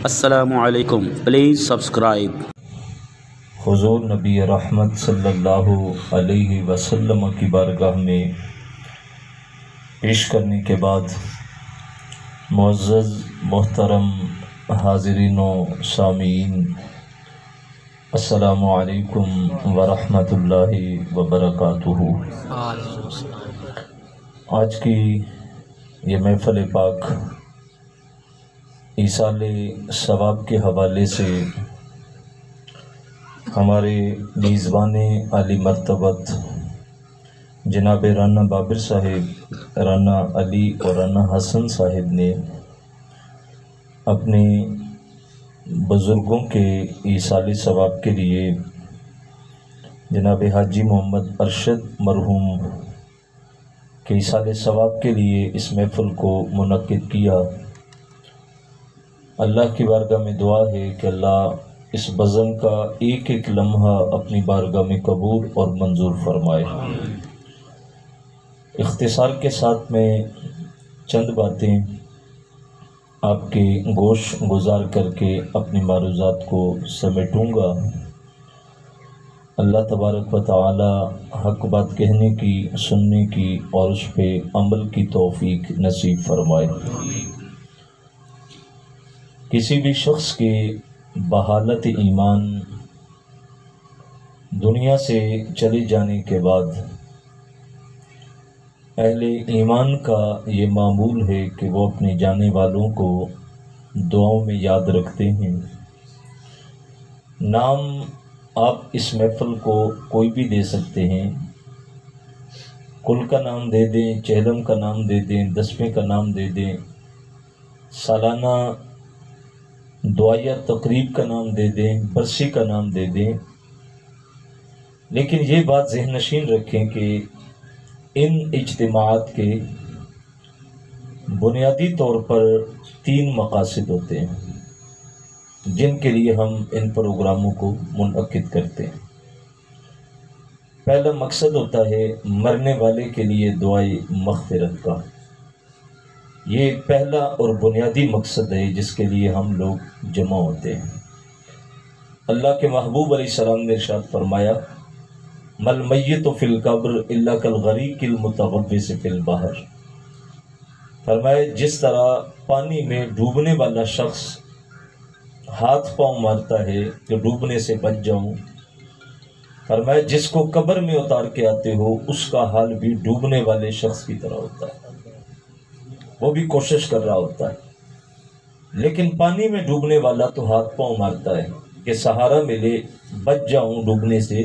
السلام علیکم، please subscribe. حضور نبی رحمت صلی اللہ علیہ وسلم کی بارگاہ میں پیش کرنے کے بعد معزز محترم حاضرین و سامعین، السلام علیکم ورحمۃ اللہ وبرکاتہ۔ آج کی یہ محفل پاک ایصال ثواب کے حوالے سے ہمارے میزبان عالی مرتبت جناب رانا بابر صاحب، رانا علی اور رانا حسن صاحب نے اپنے بزرگوں کے ایصال ثواب کے لیے جناب حاجی محمد ارشد مرحوم کے ایصال ثواب کے لیے اس محفل کو منعقد کیا۔ اللہ کی بارگاہ میں دعا ہے کہ اللہ اس بزم کا ایک ایک لمحہ اپنی بارگاہ میں قبول اور منظور فرمائے۔ اختصار کے ساتھ میں چند باتیں آپ کے گوش گزار کر کے اپنی معروضات کو سمیٹوں گا۔ اللہ تبارک و تعالی حق بات کہنے کی، سننے کی اور اس پہ عمل کی توفیق نصیب فرمائے۔ کسی بھی شخص کے بحالت ایمان دنیا سے چلے جانے کے بعد اہل ایمان کا یہ معمول ہے کہ وہ اپنے جانے والوں کو دعاؤں میں یاد رکھتے ہیں۔ نام آپ اس محفل کو کوئی بھی دے سکتے ہیں، کل کا نام دے دیں، چہلم کا نام دے دیں، دسویں کا نام دے دیں، سالانہ دعائیہ تقریب کا نام دے دیں، برسی کا نام دے دیں، لیکن یہ بات ذہن نشین رکھیں کہ ان اجتماعات کے بنیادی طور پر 3 مقاصد ہوتے ہیں جن کے لیے ہم ان پروگراموں کو منعقد کرتے ہیں۔ پہلا مقصد ہوتا ہے مرنے والے کے لیے دعائے مغفرت کا۔ یہ پہلا اور بنیادی مقصد ہے جس کے لیے ہم لوگ جمع ہوتے ہیں۔ اللہ کے محبوب علیہ السلام نے ارشاد فرمایا، مل میت فی القبر الا کالغریق المتغوص فی البحر۔ فرمایا جس طرح پانی میں ڈوبنے والا شخص ہاتھ پاؤں مارتا ہے کہ ڈوبنے سے بچ جاؤں، فرمایا جس کو قبر میں اتار کے آتے ہو اس کا حال بھی ڈوبنے والے شخص کی طرح ہوتا ہے، وہ بھی کوشش کر رہا ہوتا ہے، لیکن پانی میں ڈوبنے والا تو ہاتھ پاؤں مارتا ہے کہ سہارا ملے، بچ جاؤں ڈوبنے سے۔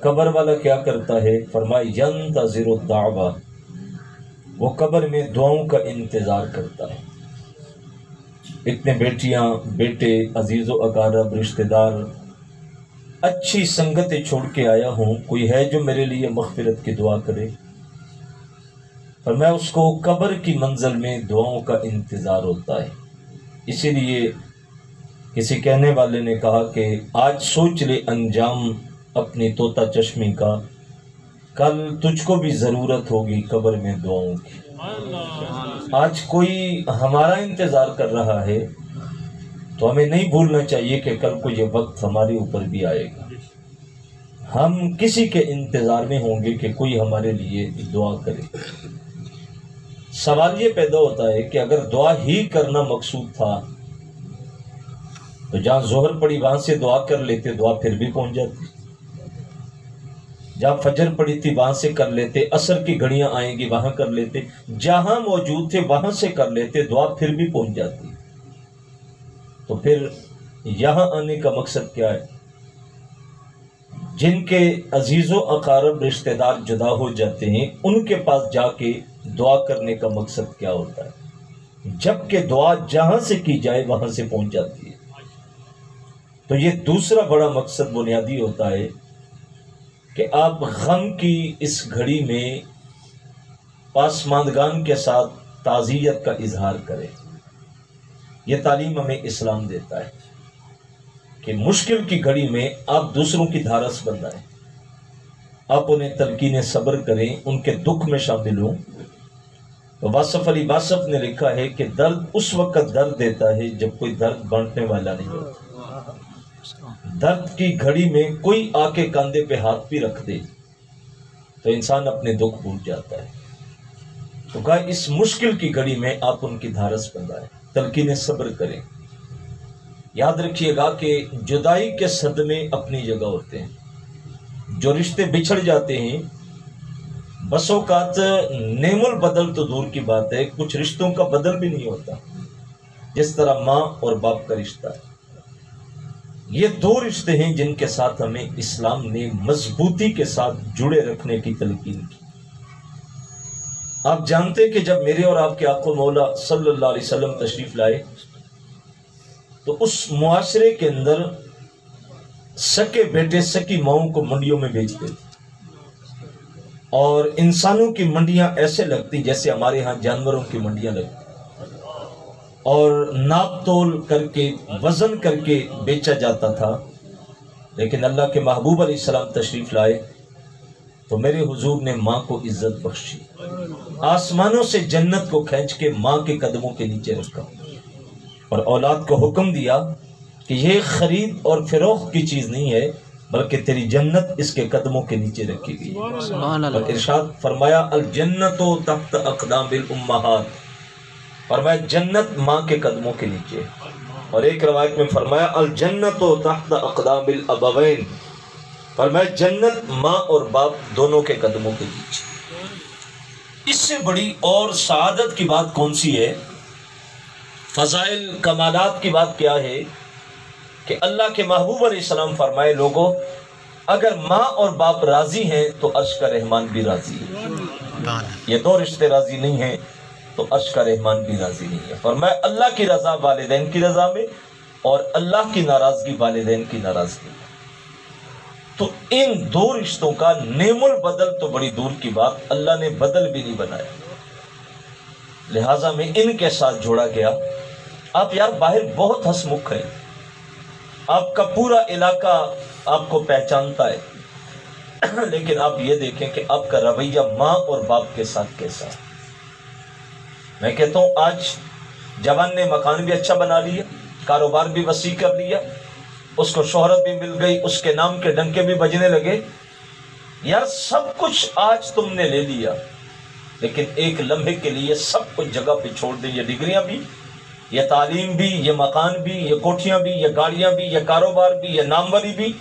قبر والا کیا کرتا ہے؟ فرمایا ینتظر الدعوہ، وہ قبر میں دعاؤں کا انتظار کرتا ہے۔ اتنے بیٹیاں، بیٹے، عزیز و اقارب، رشتہ دار، اچھی سنگتیں چھوڑ کے آیا ہوں، کوئی ہے جو میرے لیے مغفرت کی دعا کرے؟ فرمایا اس کو قبر کی منزل میں دعاؤں کا انتظار ہوتا ہے۔ اسی لیے کسی کہنے والے نے کہا کہ آج سوچ لے انجام اپنی طوطا چشمی کا، کل تجھ کو بھی ضرورت ہوگی قبر میں دعاؤں کی۔ آج کوئی ہمارا انتظار کر رہا ہے تو ہمیں نہیں بھولنا چاہیے کہ کل کو یہ وقت ہمارے اوپر بھی آئے گا، ہم کسی کے انتظار میں ہوں گے کہ کوئی ہمارے لیے دعا کرے۔ سوال یہ پیدا ہوتا ہے کہ اگر دعا ہی کرنا مقصود تھا تو جہاں ظہر پڑی وہاں سے دعا کر لیتے، دعا پھر بھی پہنچ جاتی۔ جہاں فجر پڑی تھی وہاں سے کر لیتے، عصر کی گھڑیاں آئیں گی وہاں کر لیتے، جہاں موجود تھے وہاں سے کر لیتے، دعا پھر بھی پہنچ جاتی۔ تو پھر یہاں آنے کا مقصد کیا ہے؟ جن کے عزیز و اقارب رشتہ دار جدا ہو جاتے ہیں ان کے پاس جا کے دعا کرنے کا مقصد کیا ہوتا ہے؟ جبکہ دعا جہاں سے کی جائے وہاں سے پہنچ جاتی ہے۔ تو یہ دوسرا بڑا مقصد بنیادی ہوتا ہے کہ آپ غم کی اس گھڑی میں پاسماندگان کے ساتھ تعزیت کا اظہار کریں۔ یہ تعلیم ہمیں اسلام دیتا ہے کہ مشکل کی گھڑی میں آپ دوسروں کی دھارس بنائیں، آپ انہیں تلقین صبر کریں، ان کے دکھ میں شامل ہوں، واصف علی واصف نے لکھا ہے کہ درد اس وقت درد دیتا ہے جب کوئی درد بانٹنے والا نہیں ہوتا۔ درد کی گھڑی میں کوئی آ کے کاندھے پہ ہاتھ بھی رکھ دے تو انسان اپنے دکھ بھول جاتا ہے۔ تو کہا اس مشکل کی گھڑی میں آپ ان کی دھارس بندھائیں، تلقین صبر کریں۔ یاد رکھیے گا کہ جدائی کے صدمے اپنی جگہ ہوتے ہیں، جو رشتے بچھڑ جاتے ہیں بس اوقات نعم البدل تو دور کی بات ہے، کچھ رشتوں کا بدل بھی نہیں ہوتا، جس طرح ماں اور باپ کا رشتہ ہے۔ یہ دو رشتے ہیں جن کے ساتھ ہمیں اسلام نے مضبوطی کے ساتھ جڑے رکھنے کی تلقین کی۔ آپ جانتے کہ جب میرے اور آپ کے آقا مولا صلی اللہ علیہ وسلم تشریف لائے تو اس معاشرے کے اندر سکے بیٹے سکی ماؤں کو منڈیوں میں بیچتے تھے، اور انسانوں کی منڈیاں ایسے لگتی جیسے ہمارے ہاں جانوروں کی منڈیاں لگتی، اور ناپ تول کر کے وزن کر کے بیچا جاتا تھا۔ لیکن اللہ کے محبوب علیہ السلام تشریف لائے تو میرے حضور نے ماں کو عزت بخشی، آسمانوں سے جنت کو کھینچ کے ماں کے قدموں کے نیچے رکھا، اور اولاد کو حکم دیا کہ یہ خرید اور فروخت کی چیز نہیں ہے بلکہ تیری جنت اس کے قدموں کے نیچے رکھی گئی۔ اور ارشاد فرمایا الجنت تحت اقدام الامہات، فرمایا جنت ماں کے قدموں کے نیچے، اور ایک روایت میں فرمایا الجنت تحت اقدام الابوین، فرمایا جنت ماں اور باپ دونوں کے قدموں کے نیچے۔ اس سے بڑی اور سعادت کی بات کون سی ہے؟ فضائل کمالات کی بات کیا ہے کہ اللہ کے محبوب علیہ السلام فرمائے لوگوں اگر ماں اور باپ راضی ہیں تو عرش کا رحمان بھی راضی ہے۔ یہ دو رشتے راضی نہیں ہیں تو عرش کا رحمان بھی راضی نہیں ہے۔ فرمایا اللہ کی رضا والدین کی رضا میں، اور اللہ کی ناراضگی والدین کی ناراضگی میں۔ تو ان دو رشتوں کا نعم البدل تو بڑی دور کی بات، اللہ نے بدل بھی نہیں بنایا، لہٰذا میں ان کے ساتھ جوڑا گیا۔ آپ یار باہر بہت ہنسمکھ ہیں، آپ کا پورا علاقہ آپ کو پہچانتا ہے، لیکن آپ یہ دیکھیں کہ آپ کا رویہ ماں اور باپ کے ساتھ کیسا ہے۔ میں کہتا ہوں آج جوان نے مکان بھی اچھا بنا لیا، کاروبار بھی وسیع کر لیا، اس کو شہرت بھی مل گئی، اس کے نام کے ڈنکے بھی بجنے لگے، یار سب کچھ آج تم نے لے لیا، لیکن ایک لمحے کے لیے سب کچھ جگہ پہ چھوڑ دیں، یہ ڈگریاں بھی، یہ تعلیم بھی، یہ مکان بھی، یہ کوٹھیاں بھی، یہ گاڑیاں بھی، یہ کاروبار بھی، یہ ناموری بھی،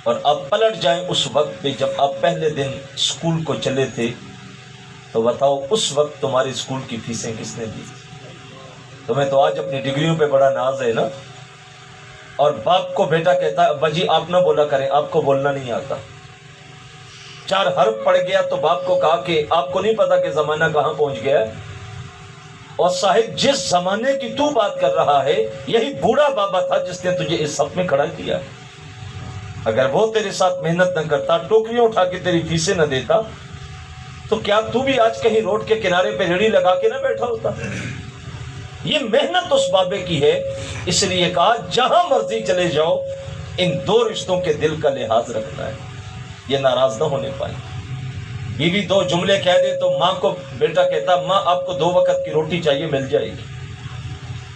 اور آپ پلٹ جائیں اس وقت پہ جب آپ پہلے دن اسکول کو چلے تھے تو بتاؤ اس وقت تمہاری اسکول کی فیسیں کس نے دی؟ تمہیں تو آج اپنی ڈگریوں پہ بڑا ناز ہے نا، اور باپ کو بیٹا کہتا ہے ابا جی آپ نہ بولا کریں، آپ کو بولنا نہیں آتا۔ 4 حرف پڑھ گیا تو باپ کو کہا کہ آپ کو نہیں پتا کہ زمانہ کہاں پہنچ گیا ہے، اور صاحب جس زمانے کی تو بات کر رہا ہے یہی بوڑھا بابا تھا جس نے تجھے اس صف میں کھڑا کیا، اگر وہ تیرے ساتھ محنت نہ کرتا، ٹوکریاں اٹھا کے تیری فیسیں نہ دیتا، تو کیا تو بھی آج کہیں روڈ کے کنارے پہ ریڑھی لگا کے نہ بیٹھا ہوتا؟ یہ محنت اس بابے کی ہے، اس لیے کہا جہاں مرضی چلے جاؤ ان دو رشتوں کے دل کا لحاظ رکھنا ہے، یہ ناراض نہ ہونے پائے۔ بیوی 2 جملے کہہ دے تو ماں کو بیٹا کہتا ماں آپ کو 2 وقت کی روٹی چاہیے، مل جائے گی،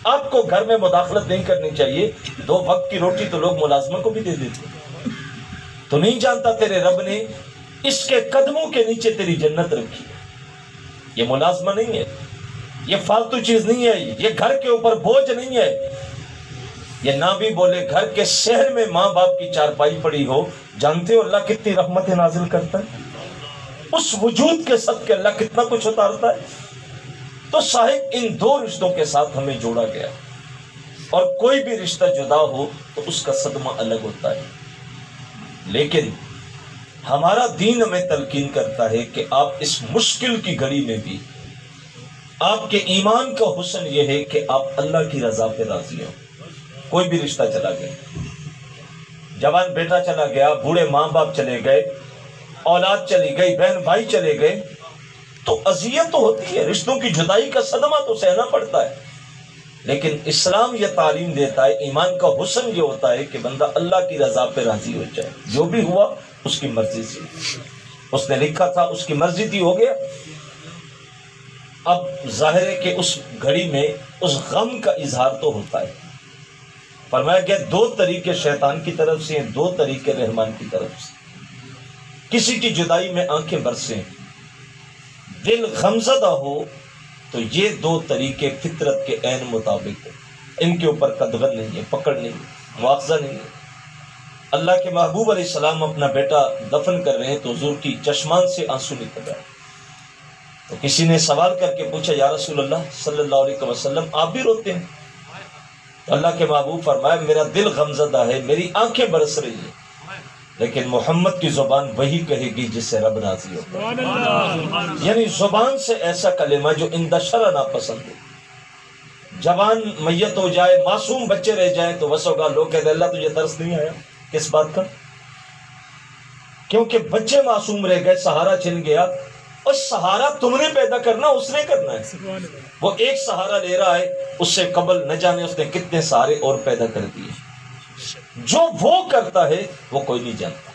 آپ کو گھر میں مداخلت نہیں کرنی چاہیے، 2 وقت کی روٹی تو لوگ ملازمہ کو بھی دے دیتے۔ تو نہیں جانتا تیرے رب نے اس کے قدموں کے نیچے تیری جنت رکھی ہے، یہ ملازمہ نہیں ہے، یہ فالتو چیز نہیں ہے، یہ گھر کے اوپر بوجھ نہیں ہے، یہ نہ بھی بولے گھر کے شہر میں ماں باپ کی چارپائی پڑی ہو، جانتے ہو اللہ کتنی رحمتیں نازل کرتا ہے، اس وجود کے صدقے اللہ کتنا کچھ اتارتا ہے۔ تو صاحب ان 2 رشتوں کے ساتھ ہمیں جوڑا گیا، اور کوئی بھی رشتہ جدا ہو تو اس کا صدمہ الگ ہوتا ہے، لیکن ہمارا دین ہمیں تلقین کرتا ہے کہ آپ اس مشکل کی گھڑی میں بھی آپ کے ایمان کا حسن یہ ہے کہ آپ اللہ کی رضا پہ راضی ہو۔ کوئی بھی رشتہ چلا گیا، جوان بیٹا چلا گیا، بوڑھے ماں باپ چلے گئے، اولاد چلی گئی، بہن بھائی چلے گئے، تو اذیت تو ہوتی ہے، رشتوں کی جدائی کا صدمہ تو سہنا پڑتا ہے، لیکن اسلام یہ تعلیم دیتا ہے، ایمان کا حسن یہ ہوتا ہے کہ بندہ اللہ کی رضا پہ راضی ہو جائے، جو بھی ہوا اس کی مرضی سے، اس نے لکھا تھا اس کی مرضی تھی، ہو گیا۔ اب ظاہر ہے کہ اس گھڑی میں اس غم کا اظہار تو ہوتا ہے. فرمایا گیا دو طریقے شیطان کی طرف سے ہیں، دو طریقے رحمان کی طرف سے. کسی کی جدائی میں آنکھیں برسیں، دل غمزدہ ہو، تو یہ دو طریقے فطرت کے عین مطابق ہیں. ان کے اوپر قدغن نہیں ہے، پکڑ نہیں ہے، مواخذہ نہیں ہے. اللہ کے محبوب علیہ السلام اپنا بیٹا دفن کر رہے ہیں تو حضور کی چشمان سے آنسو نکل رہا ہے. تو کسی نے سوال کر کے پوچھا یا رسول اللہ صلی اللہ علیہ وسلم آپ بھی روتے ہیں؟ تو اللہ کے محبوب فرمایا میرا دل غمزدہ ہے، میری آنکھیں برس رہی ہیں، لیکن محمد کی زبان وہی کہے گی جس سے رب راضی ہو. یعنی زبان سے ایسا کلمہ جو اندر شرع ناپسند ہو. جوان میت ہو جائے، معصوم بچے رہ جائیں تو بس ہوگا لوگ کہتے ہیں اللہ تجھے ترس نہیں آیا. کس بات کا؟ کیونکہ بچے معصوم رہ گئے، سہارا چھن گیا. اور سہارا تم نے پیدا کرنا، اس نے کرنا ہے. وہ ایک سہارا لے رہا ہے، اس سے قبل نہ جانے اس نے کتنے سہارے اور پیدا کر دیے. جو وہ کرتا ہے وہ کوئی نہیں جانتا.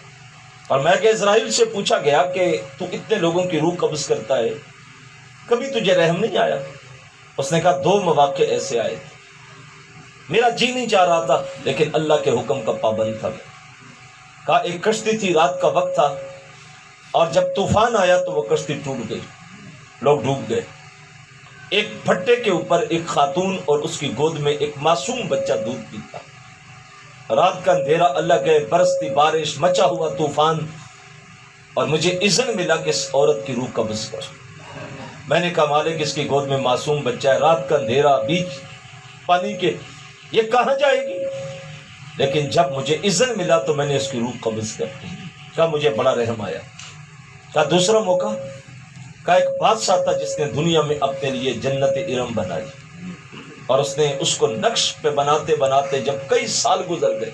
اور میں کہ اسرائیل سے پوچھا گیا کہ تو اتنے لوگوں کی روح قبض کرتا ہے، کبھی تجھے رحم نہیں آیا؟ اس نے کہا دو مواقع ایسے آئے تھے، میرا جی نہیں چاہ رہا تھا لیکن اللہ کے حکم کا پابند تھا. کہا ایک کشتی تھی، رات کا وقت تھا، اور جب طوفان آیا تو وہ کشتی ٹوٹ گئی، لوگ ڈوب گئے. ایک بھٹے کے اوپر ایک خاتون اور اس کی گود میں ایک معصوم بچہ دودھ پیتا. رات کا اندھیرا، اللہ گئے، برستی بارش، مچا ہوا طوفان، اور مجھے اذن ملا کہ اس عورت کی روح قبض کر. میں نے کہا مالک اس کی گود میں معصوم بچہ ہے، رات کا اندھیرا، بیچ پانی کے، یہ کہاں جائے گی؟ لیکن جب مجھے اذن ملا تو میں نے اس کی روح قبض کر دی. کہا مجھے بڑا رحم آیا. کہا دوسرا موقع؟ کہا ایک بادشاہ تھا جس نے دنیا میں اپنے لیے جنت ارم بنائی، اور اس نے اس کو نقش پہ بناتے بناتے جب کئی سال گزر گئے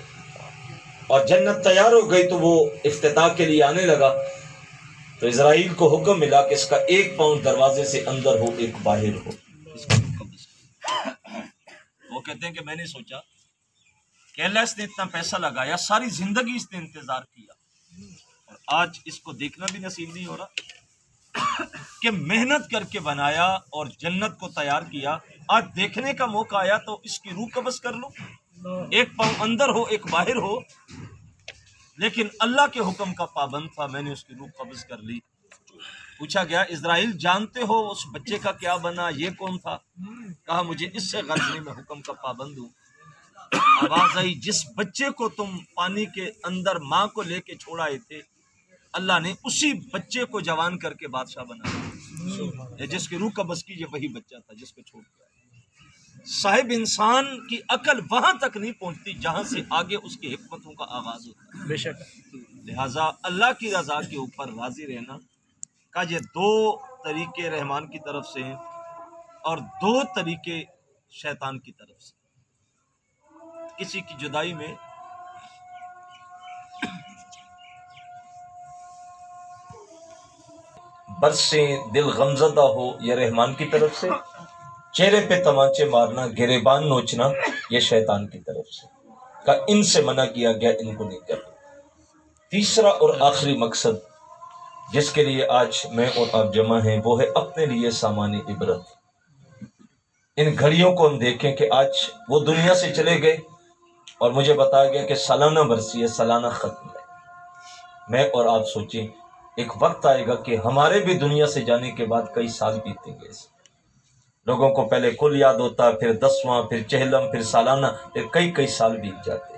اور جنت تیار ہو گئی تو وہ افتتاح کے لیے آنے لگا تو اسرائیل کو حکم ملا کہ اس کا ایک پاؤں دروازے سے اندر ہو، ایک باہر ہو. وہ کہتے ہیں کہ میں نے سوچا کہ اللہ اس نے اتنا پیسہ لگایا، ساری زندگی اس نے انتظار کیا، اور آج اس کو دیکھنا بھی نصیب نہیں ہو رہا کہ محنت کر کے بنایا اور جنت کو تیار کیا، آج دیکھنے کا موقع آیا تو اس کی روح قبض کر لو. ایک پاؤں اندر ہو، ایک باہر ہو. لیکن اللہ کے حکم کا پابند تھا، میں نے اس کی روح قبض کر لی. پوچھا گیا اسرائیل جانتے ہو اس بچے کا کیا بنا، یہ کون تھا؟ کہا مجھے اس سے غرض نہیں، میں حکم کا پابند ہوں. آواز آئی جس بچے کو تم پانی کے اندر ماں کو لے کے چھوڑ آئے تھے، اللہ نے اسی بچے کو جوان کر کے بادشاہ بنایا. جس کی روح قبض کی یہ وہی بچہ تھا جس کو چھوڑ کے آئے. صاحب انسان کی عقل وہاں تک نہیں پہنچتی جہاں سے آگے اس کی حکمتوں کا آغاز ہوتا ہے. بے شک. لہٰذا اللہ کی رضا کے اوپر راضی رہنا کا یہ دو طریقے رحمان کی طرف سے ہیں اور دو طریقے شیطان کی طرف سے. کسی کی جدائی میں برسیں، دل غمزدہ ہو، یہ رحمان کی طرف سے. چہرے پہ تمانچے مارنا، گریبان نوچنا، یہ شیطان کی طرف سے. کہ ان سے منع کیا گیا، ان کو نہیں کرنا. تیسرا اور آخری مقصد جس کے لیے آج میں اور آپ جمع ہیں وہ ہے اپنے لیے سامان عبرت. ان گھڑیوں کو ہم دیکھیں کہ آج وہ دنیا سے چلے گئے اور مجھے بتایا گیا کہ سالانہ برسی ہے، سالانہ ختم ہے. میں اور آپ سوچیں ایک وقت آئے گا کہ ہمارے بھی دنیا سے جانے کے بعد کئی سال بیتیں گے. لوگوں کو پہلے کل یاد ہوتا، پھر 10واں، پھر چہلم، پھر سالانہ، پھر کئی سال بیت جاتے.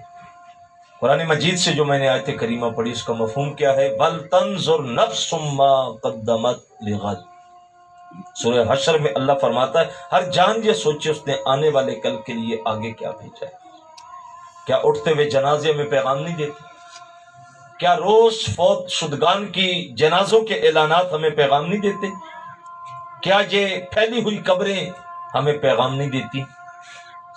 قرآن مجید سے جو میں نے آیت کریمہ پڑھی اس کا مفہوم کیا ہے؟ بل تنظر نفس ما قدمت لغد. سورہ حشر میں اللہ فرماتا ہے ہر جان یہ سوچے اس نے آنے والے کل کے لیے آگے کیا بھیجا ہے. کیا اٹھتے ہوئے جنازے میں پیغام نہیں دیتے؟ کیا روز فوت شدگان کی جنازوں کے اعلانات ہمیں پیغام نہیں دیتے؟ کیا یہ پھیلی ہوئی قبریں ہمیں پیغام نہیں دیتی؟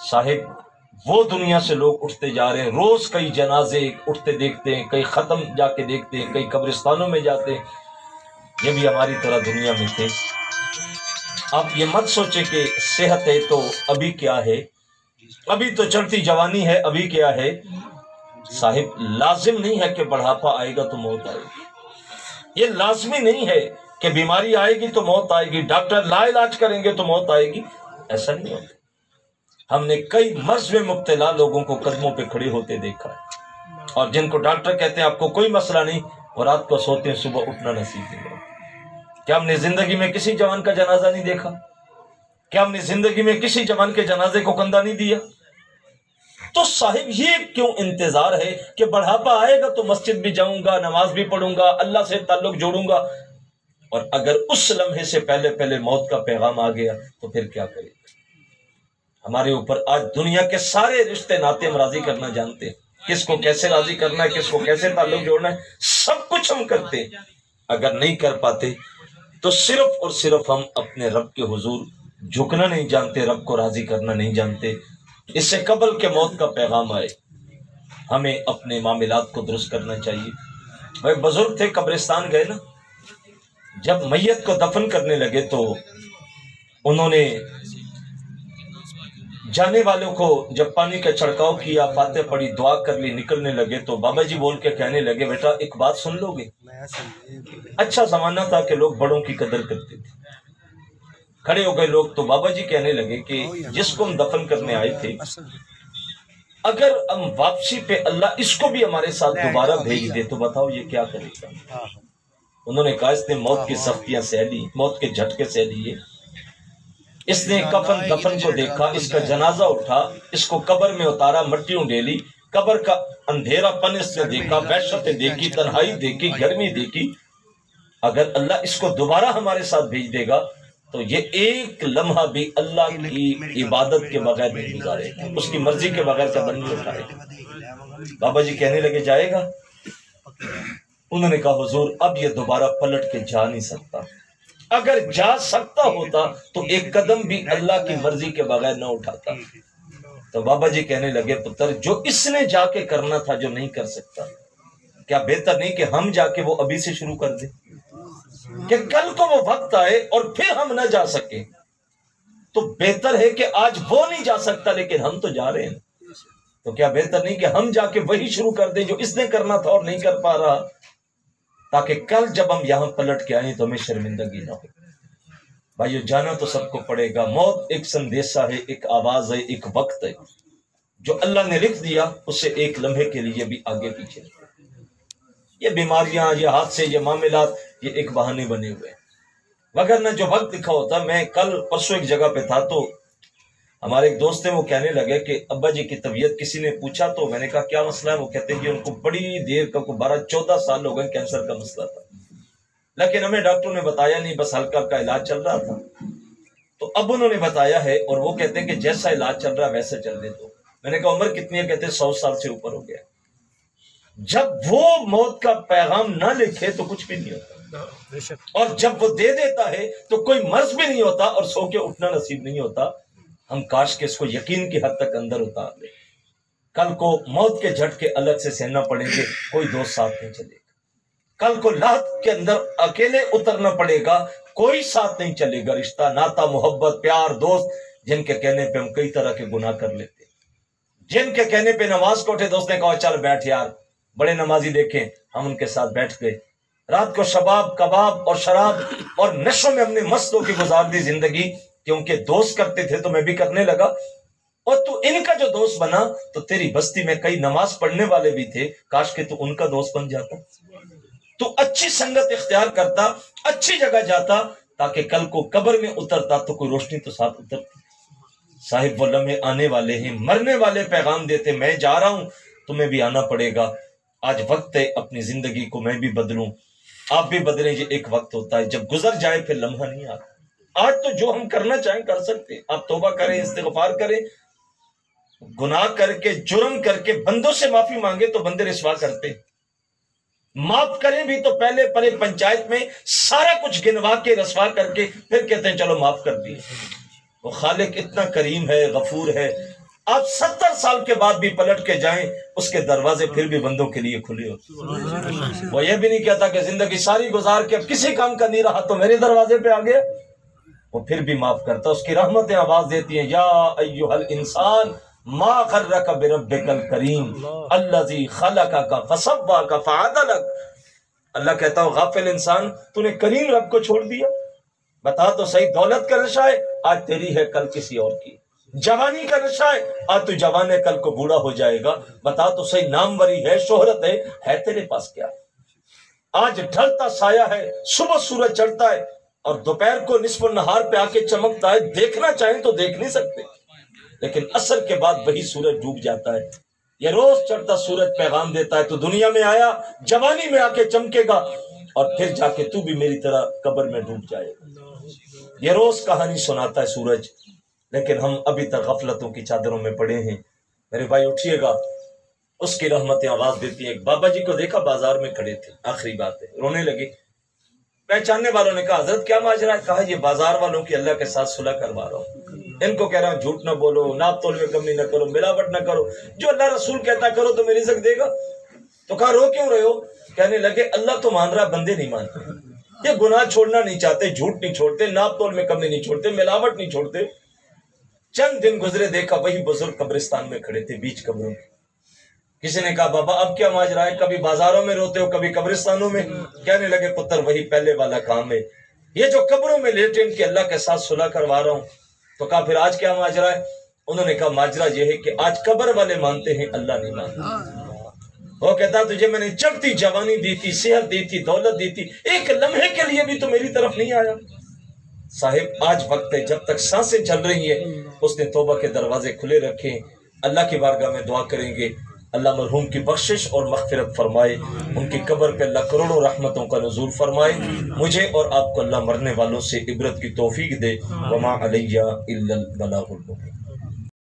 صاحب وہ دنیا سے لوگ اٹھتے جا رہے ہیں، روز کئی جنازے اٹھتے دیکھتے ہیں، کئی ختم جا کے دیکھتے ہیں، کئی قبرستانوں میں جاتے ہیں. یہ بھی ہماری طرح دنیا میں تھے. آپ یہ مت سوچیں کہ صحت ہے تو ابھی کیا ہے، ابھی تو چڑھتی جوانی ہے، ابھی کیا ہے. صاحب لازم نہیں ہے کہ بڑھاپا آئے گا تو موت آئے گی. یہ لازمی نہیں ہے کہ بیماری آئے گی تو موت آئے گی، ڈاکٹر لا علاج کریں گے تو موت آئے گی، ایسا نہیں ہوتا۔ ہم نے کئی مرض میں مبتلا لوگوں کو قدموں پہ کھڑے ہوتے دیکھا ہے، اور جن کو ڈاکٹر کہتے ہیں آپ کو کوئی مسئلہ نہیں، اور رات کو سوتے ہیں صبح اٹھنا نصیب نہیں ہوتا۔ کیا ہم نے زندگی میں کسی جوان کا جنازہ نہیں دیکھا؟ کیا ہم نے زندگی میں کسی جوان کے جنازے کو کندھا نہیں دیا؟ تو صاحب یہ کیوں انتظار ہے کہ بڑھاپا آئے گا تو مسجد بھی جاؤں گا، نماز بھی پڑھوں گا، اللہ سے تعلق جوڑوں گا، اور اگر اس لمحے سے پہلے موت کا پیغام آ گیا تو پھر کیا کرے گا؟ ہمارے اوپر آج دنیا کے سارے رشتے ناتے ہم راضی کرنا جانتے ہیں، کس کو کیسے راضی کرنا ہے، کس کو کیسے تعلق جوڑنا ہے، سب کچھ ہم کرتے ہیں۔ اگر نہیں کر پاتے تو صرف اور صرف ہم اپنے رب کے حضور جھکنا نہیں جانتے، رب کو راضی کرنا نہیں جانتے۔ اس سے قبل کہ موت کا پیغام آئے ہمیں اپنے معاملات کو درست کرنا چاہیے۔ وہ ایک بزرگ تھے، قبرستان گئے نا، جب میت کو دفن کرنے لگے تو انہوں نے جانے والوں کو جب پانی کا چھڑکاؤ کیا، فاتح پڑھی، دعا کر لی، نکلنے لگے تو بابا جی بول کے کہنے لگے بیٹا ایک بات سن لو گے؟ اچھا زمانہ تھا کہ لوگ بڑوں کی قدر کرتے تھے۔ کھڑے ہو گئے لوگ تو بابا جی کہنے لگے کہ جس کو ہم دفن کرنے آئے تھے، اگر ہم واپسی پہ اللہ اس کو بھی ہمارے ساتھ دوبارہ بھیج دے تو بتاؤ یہ کیا کرے گا؟ انہوں نے کہا اس نے موت کی سختیاں سہ لی، موت کے جھٹکے سہ لیے، اس نے کفن دفن کو دیکھا، اس کا جنازہ اٹھا، اس کو قبر میں اتارا، مٹیوں ڈیلی، قبر کا اندھیرا پن اس نے دیکھا، وحشتیں دیکھی، تنہائی دیکھی، گرمی دیکھی، اگر اللہ اس کو دوبارہ ہمارے ساتھ بھیج دے گا تو یہ ایک لمحہ بھی اللہ کی عبادت کے بغیر نہیں گزارے گا، اس کی مرضی کے بغیر قدم نہیں اٹھائے گا۔ بابا جی کہنے لگے جائے گا؟ انہوں نے کہا حضور اب یہ دوبارہ پلٹ کے جا نہیں سکتا، اگر جا سکتا ہوتا تو ایک قدم بھی اللہ کی مرضی کے بغیر نہ اٹھاتا۔ تو بابا جی کہنے لگے پتر جو اس نے جا کے کرنا تھا جو نہیں کر سکتا، کیا بہتر نہیں کہ ہم جا کے وہ ابھی سے شروع کر دیں، کہ کل کو وہ وقت آئے اور پھر ہم نہ جا سکیں؟ تو بہتر ہے کہ آج وہ نہیں جا سکتا لیکن ہم تو جا رہے ہیں، تو کیا بہتر نہیں کہ ہم جا کے وہی شروع کر دیں جو اس نے کرنا تھا اور نہیں کر پا رہا، تاکہ کل جب ہم یہاں پلٹ کے آئیں تو ہمیں شرمندگی نہ ہو۔ بھائیو جانا تو سب کو پڑے گا، موت ایک سندیسہ ہے، ایک آواز ہے، ایک وقت ہے جو اللہ نے لکھ دیا، اس سے ایک لمحے کے لیے بھی آگے پیچھے۔ یہ بیماریاں، یہ حادثے، یہ معاملات، یہ ایک بہانے بنے ہوئے ہیں، وگرنہ جو وقت لکھا ہوتا۔ میں کل پرسوں ایک جگہ پہ تھا تو ہمارے ایک دوست ہیں، وہ کہنے لگے کہ ابا جی کی طبیعت، کسی نے پوچھا تو میں نے کہا کیا مسئلہ ہے؟ وہ کہتے ہیں کہ ان کو بڑی دیر کا 12-14 سال ہو گئے کینسر کا مسئلہ تھا، لیکن ہمیں ڈاکٹروں نے بتایا نہیں، بس ہلکا کا علاج چل رہا تھا۔ تو اب انہوں نے بتایا ہے اور وہ کہتے ہیں کہ جیسا علاج چل رہا ہے ویسے چل رہے۔ تو میں نے کہا عمر کتنی ہے؟ کہتے ہیں 100 سال سے اوپر ہو گیا۔ جب وہ موت کا پیغام نہ لکھے تو کچھ بھی نہیں ہوتا، اور جب وہ دے دیتا ہے تو کوئی مرض بھی نہیں ہوتا اور سو کے اٹھنا نصیب نہیں ہوتا۔ ہم کاش کے اس کو یقین کی حد تک اندر اتار لیں۔ کل کو موت کے جھٹکے الگ سے سہنا پڑیں گے، کوئی دوست ساتھ نہیں چلے گا۔ کل کو لحد کے اندر اکیلے اترنا پڑے گا، کوئی ساتھ نہیں چلے گا۔ رشتہ، ناتا، محبت، پیار، دوست، جن کے کہنے پہ ہم کئی طرح کے گناہ کر لیتے، جن کے کہنے پہ نماز کو اٹھے، دوست نے کہا چل بیٹھ یار، بڑے نمازی دیکھیں، ہم ان کے ساتھ بیٹھ گئے، رات کو شباب، کباب اور شراب اور نشوں میں ہم نے مست ہو کے گزار دی زندگی، کیونکہ دوست کرتے تھے تو میں بھی کرنے لگا، اور تو ان کا جو دوست بنا تو تیری بستی میں کئی نماز پڑھنے والے بھی تھے، کاش کہ تو ان کا دوست بن جاتا، تو اچھی سنگت اختیار کرتا، اچھی جگہ جاتا، تاکہ کل کو قبر میں اترتا تو کوئی روشنی تو ساتھ اترتی۔ صاحب وہ لمحے آنے والے ہیں، مرنے والے پیغام دیتے میں جا رہا ہوں، تمہیں بھی آنا پڑے گا۔ آج وقت ہے اپنی زندگی کو میں بھی بدلوں، آپ بھی بدلیں، یہ ایک وقت ہوتا ہے، جب گزر جائے پھر لمحہ نہیں آتا۔ آج تو جو ہم کرنا چاہیں کر سکتے ہیں، آپ توبہ کریں، استغفار کریں، گناہ کر کے، جرم کر کے بندوں سے معافی مانگے تو بندے رسوا کرتے، معاف کریں بھی تو پہلے پرے پنچایت میں سارا کچھ گنوا کے رسوا کر کے پھر کہتے ہیں چلو معاف کر دیے۔ وہ خالق اتنا کریم ہے، غفور ہے، آپ 70 سال کے بعد بھی پلٹ کے جائیں، اس کے دروازے پھر بھی بندوں کے لیے کھلے ہوتے۔ وہ یہ بھی نہیں کہتا کہ زندگی ساری گزار کے اب کسی کام کا نہیں رہا تو میرے دروازے پہ آ گیا، وہ پھر بھی معاف کرتا۔ اس کی رحمتیں آواز دیتی ہیں، یا ایھا الانسان ما غرک بربک الکریم الذی خلقک فسواک فعدلک۔ اللہ کہتا ہو غافل انسان، تو نے کریم رب کو چھوڑ دیا؟ بتا تو صحیح، دولت کا نشہ ہے آج تیری ہے کل کسی اور کی، جوانی کا نشہ ہے آج تو جوان ہے کل کو بوڑھا ہو جائے گا، بتا تو صحیح، ناموری ہے، شہرت ہے تیرے پاس کیا؟ آج ڈھلتا سایہ ہے، صبح سورج چڑھتا ہے اور دوپہر کو نصف النہار پہ آ کے چمکتا ہے، دیکھنا چاہیں تو دیکھ نہیں سکتے، لیکن عصر کے بعد وہی سورج ڈوب جاتا ہے۔ یہ روز چڑھتا سورج پیغام دیتا ہے تو دنیا میں آیا، جوانی میں آ کے چمکے گا اور پھر جا کے تو بھی میری طرح قبر میں ڈوب جائے گا۔ یہ روز کہانی سناتا ہے سورج، لیکن ہم ابھی تک غفلتوں کی چادروں میں پڑے ہیں۔ میرے بھائی اٹھیے گا، اس کی رحمتیں آواز دیتی ہیں۔ ایک بابا جی کو دیکھا بازار میں کھڑے تھے، آخری بات ہے، رونے لگے۔ پہچاننے والوں نے کہا حضرت کیا ماجرا ہے؟ کہا یہ بازار والوں کی اللہ کے ساتھ صلح کروا رہا ہوں، ان کو کہہ رہا ہوں جھوٹ نہ بولو، ناپ تول میں کمی نہ کرو، ملاوٹ نہ کرو، جو اللہ رسول کہتا کرو تو میری رزق دے گا۔ تو کہا رو کیوں رہے ہو؟ کہنے لگے اللہ تو مان رہا، بندے نہیں مانتے، یہ گناہ چھوڑنا نہیں چاہتے، جھوٹ نہیں چھوڑتے، ناپ تول میں کمی نہیں چھوڑتے، ملاوٹ نہیں چھوڑتے۔ چند دن گزرے، دیکھا وہی بزرگ قبرستان میں کھڑے تھے بیچ قبروں کے۔ کسی نے کہا بابا اب کیا ماجرا ہے؟ کبھی بازاروں میں روتے ہو، کبھی قبرستانوں میں۔ کہنے لگے پتر وہی پہلے والا کام ہے، یہ جو قبروں میں لیٹے ان کے اللہ کے ساتھ صلح کروا رہا ہوں۔ تو کہا پھر آج کیا ماجرا ہے؟ انہوں نے کہا ماجرا یہ ہے کہ آج قبر والے مانتے ہیں، اللہ نہیں مانتا۔ وہ کہتا تجھے میں نے چڑھتی جوانی دی تھی، صحت دی تھی، دولت دی تھی، ایک لمحے کے لیے بھی تو میری طرف نہیں آیا۔ صاحب آج وقت ہے، جب تک سانسیں چل رہی ہیں اس نے توبہ کے دروازے کھلے رکھے، اللہ کی بارگاہ میں دعا کریں گے اللہ مرحوم کی بخشش اور مغفرت فرمائے، ان کی قبر پہ اللہ کروڑوں رحمتوں کا نزول فرمائے، مجھے اور آپ کو اللہ مرنے والوں سے عبرت کی توفیق دے۔ وما علیہ الا البلاغ المبین۔